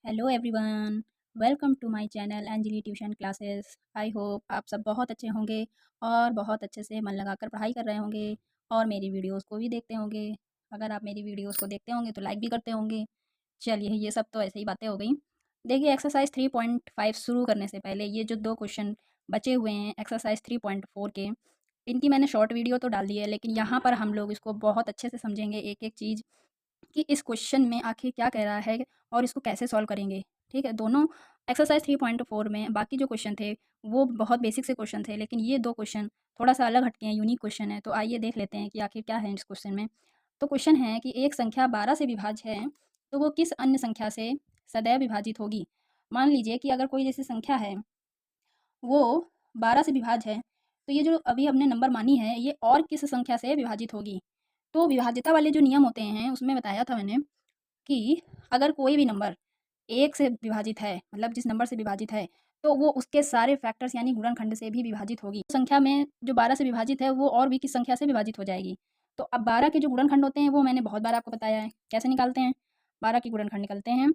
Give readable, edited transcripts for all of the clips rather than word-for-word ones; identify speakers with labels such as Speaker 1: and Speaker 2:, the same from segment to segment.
Speaker 1: Hello everyone, welcome to my channel Anjali tuition classes. I hope आप सब बहुत अच्छे होंगे और बहुत अच्छे से मन लगाकर पढ़ाई कर रहे होंगे और मेरी वीडियोस को भी देखते होंगे। अगर आप मेरी वीडियोस को देखते होंगे तो लाइक भी करते होंगे। चलिए, ये सब तो ऐसे ही बातें हो गई। देखिए, एक्सरसाइज 3.5 शुरू करने से पहले ये जो दो क्वेश्चन बचे हुए हैं एक्सरसाइज 3.4 के, इनकी मैंने शॉर्ट वीडियो तो डाल दी है, लेकिन यहाँ पर हम लोग इसको बहुत अच्छे से समझेंगे एक एक चीज़ कि इस क्वेश्चन में आखिर क्या कह रहा है और इसको कैसे सॉल्व करेंगे। ठीक है, दोनों एक्सरसाइज 3.4 में बाकी जो क्वेश्चन थे वो बहुत बेसिक से क्वेश्चन थे, लेकिन ये दो क्वेश्चन थोड़ा सा अलग हटके हैं, यूनिक क्वेश्चन है। तो आइए देख लेते हैं कि आखिर क्या है इस क्वेश्चन में। तो क्वेश्चन है कि एक संख्या 12 से विभाज्य है तो वो किस अन्य संख्या से सदैव विभाजित होगी। मान लीजिए कि अगर कोई जैसी संख्या है वो 12 से विभाज्य है, तो ये जो अभी हमने नंबर मानी है ये और किस संख्या से विभाजित होगी। तो विभाज्यता वाले जो नियम होते हैं उसमें बताया था मैंने कि अगर कोई भी नंबर 1 से विभाजित है, मतलब जिस नंबर से विभाजित है, तो वो उसके सारे फैक्टर्स यानी गुणनखंड से भी विभाजित होगी। संख्या में जो 12 से विभाजित है वो और भी किस संख्या से विभाजित हो जाएगी। तो अब 12 के जो गुणनखंड होते हैं वो मैंने बहुत बार आपको बताया है। कैसे निकालते हैं? 12 के गुणनखंड निकलते हैं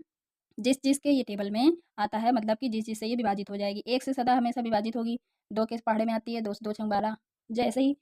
Speaker 1: जिस के ये टेबल में आता है, मतलब कि जिस से ये विभाजित हो जाएगी। 1 से सदा हमेशा विभाजित होगी, 2 के पहाड़े में आती है, 2 से 2 छंग 12। जैसे ही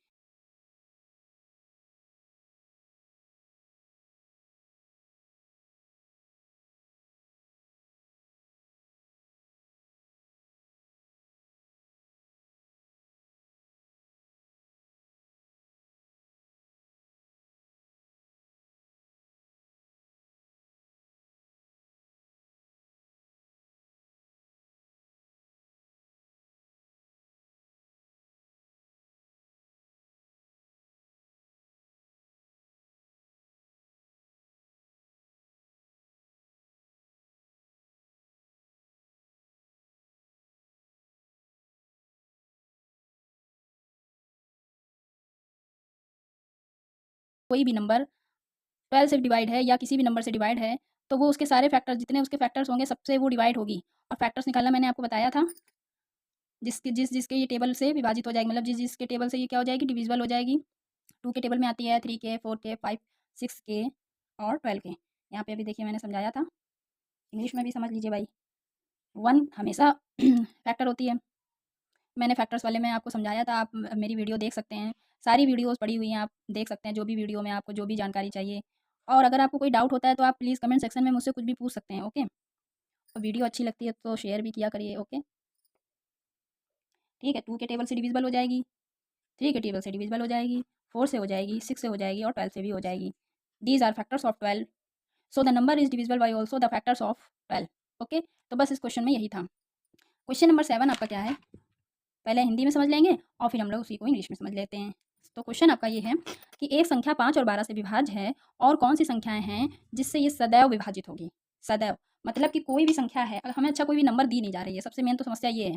Speaker 1: कोई भी नंबर 12 से डिवाइड है या किसी भी नंबर से डिवाइड है, तो वो उसके सारे फैक्टर्स जितने उसके फैक्टर्स होंगे सबसे वो डिवाइड होगी। और फैक्टर्स निकालना मैंने आपको बताया था, जिसके ये टेबल से विभाजित हो जाएगी, मतलब जिसके टेबल से ये क्या हो जाएगी, डिविजिबल हो जाएगी। 2 के टेबल में आती है, 3 के, 4 के, 5, 6 के और 12 के। यहाँ पे अभी देखिए मैंने समझाया था, इंग्लिश में भी समझ लीजिए भाई। 1 हमेशा फैक्टर होती है। मैंने फैक्टर्स वाले में आपको समझाया था, आप मेरी वीडियो देख सकते हैं। सारी वीडियोज़ पड़ी हुई हैं, आप देख सकते हैं जो भी वीडियो में आपको जो भी जानकारी चाहिए। और अगर आपको कोई डाउट होता है तो आप प्लीज़ कमेंट सेक्शन में मुझसे कुछ भी पूछ सकते हैं, ओके? और वीडियो अच्छी लगती है तो शेयर भी किया करिए, ओके? ठीक है, 2 के टेबल से डिविजिबल हो जाएगी, 3 के टेबल से डिविजिबल हो जाएगी, 4 से हो जाएगी, 6 से हो जाएगी और 12 से भी हो जाएगी। These are factors of 12, so the number is divisible by also the factors of 12, okay? तो बस इस क्वेश्चन में यही था। क्वेश्चन नंबर 7 आपका क्या है? पहले हिंदी में समझ लेंगे और फिर हम लोग उसी को इंग्लिश में समझ लेते हैं। तो क्वेश्चन आपका ये है कि एक संख्या 5 और 12 से विभाज्य है और कौन सी संख्याएं हैं जिससे ये सदैव विभाजित होगी। सदैव मतलब कि कोई भी संख्या है, अगर हमें अच्छा कोई भी नंबर दी नहीं जा रही है, सबसे मेन तो समस्या ये है।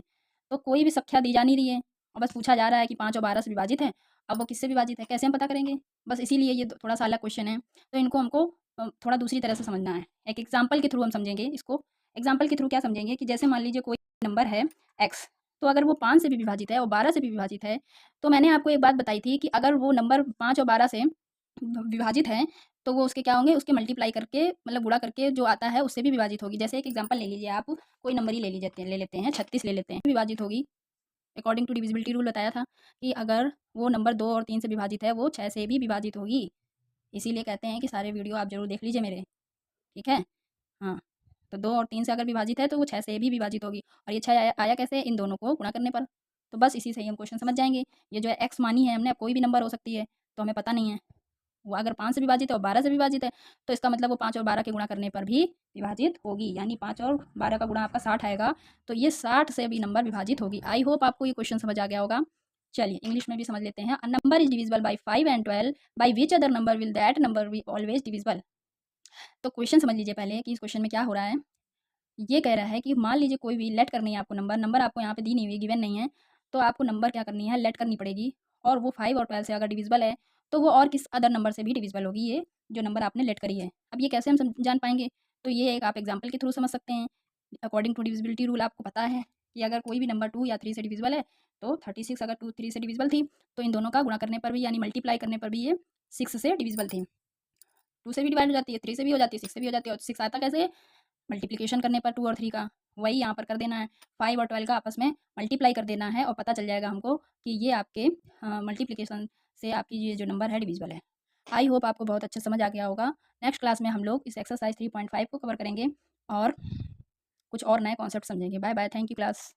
Speaker 1: तो कोई भी संख्या दी जा नहीं रही है और बस पूछा जा रहा है कि 5 और 12 से विभाजित है। अब वो किससे विभाजित है, कैसे हम पता करेंगे? बस इसीलिए ये थोड़ा सा अलग क्वेश्चन है। तो इनको हमको थोड़ा दूसरी तरह से समझना है। एक एग्जाम्पल के थ्रू हम समझेंगे इसको। एग्जाम्पल के थ्रू क्या समझेंगे कि जैसे मान लीजिए कोई नंबर है एक्स, तो अगर वो 5 से भी विभाजित है और 12 से भी विभाजित है, तो मैंने आपको एक बात बताई थी कि अगर वो नंबर 5 और 12 से विभाजित है, तो वो उसके क्या होंगे, उसके मल्टीप्लाई करके मतलब गुणा करके जो आता है उससे भी विभाजित होगी। जैसे एक एग्जांपल ले लीजिए आप, कोई नंबर ही ले लेते हैं 36 ले लेते हैं, विभाजित होगी। अकॉर्डिंग टू डिविजिबिलिटी रूल बताया था कि अगर वो नंबर 2 और 3 से विभाजित है, वो 6 से भी विभाजित होगी। इसीलिए कहते हैं कि सारे वीडियो आप ज़रूर देख लीजिए मेरे, ठीक है? हाँ, तो 2 और 3 से अगर विभाजित है तो वो 6 से भी विभाजित होगी। और ये 6 आया आया कैसे? इन दोनों को गुणा करने पर। तो बस इसी से ही हम क्वेश्चन समझ जाएँगे। ये जो है एक्स मानी है हमने, अब कोई भी नंबर हो सकती है, तो हमें पता नहीं है। वो अगर 5 से विभाजित है और 12 से विभाजित है, तो इसका मतलब वो 5 और 12 के गुणा करने पर भी विभाजित होगी। यानी 5 और 12 का गुणा आपका 60 आएगा, तो ये 60 से भी नंबर विभाजित होगी। आई होप आपको ये क्वेश्चन समझ आ गया होगा। चलिए इंग्लिश में भी समझ लेते हैं। A number is divisible by 5 and 12, by which other number will that number be always divisible? तो क्वेश्चन समझ लीजिए पहले कि इस क्वेश्चन में क्या हो रहा है। ये कह रहा है कि मान लीजिए कोई भी लेट करनी है आपको, नंबर आपको यहाँ पे दी नहीं हुई, गिवन नहीं है, तो आपको नंबर क्या करनी है, लेट करनी पड़ेगी। और वो 5 और 12 से अगर डिविजिबल है, तो वो और किस अदर नंबर से भी डिविजिबल होगी, ये जो नंबर आपने लेट करी है। अब ये कैसे हम जान पाएंगे? तो ये एक आप एग्जाम्पल के थ्रू समझ सकते हैं। अकॉर्डिंग टू डिविजिबिलिटी रूल आपको पता है कि अगर कोई भी नंबर 2 या 3 से डिविजिबल है, तो 36 अगर 2 3 से डिविजिबल थी, तो इन दोनों का गुणा करने पर भी यानी मल्टीप्लाई करने पर भी ये 6 से डिविजिबल थी। 2 से भी डिवाइड हो जाती है, 3 से भी हो जाती है, 6 से भी हो जाती है। और 6 आता कैसे? मल्टीप्लिकेशन करने पर 2 और 3 का वही यहाँ पर कर देना है। 5 और 12 का आपस में मल्टीप्लाई कर देना है और पता चल जाएगा हमको कि ये आपके मल्टीप्लिकेशन से आपकी ये जो नंबर है डिविजिबल है। आई होप आपको बहुत अच्छे समझ आ गया होगा। नेक्स्ट क्लास में हम लोग इस एक्सरसाइज 3.5 को कवर करेंगे और कुछ और नए कॉन्सेप्ट समझेंगे। Bye bye, thank you class.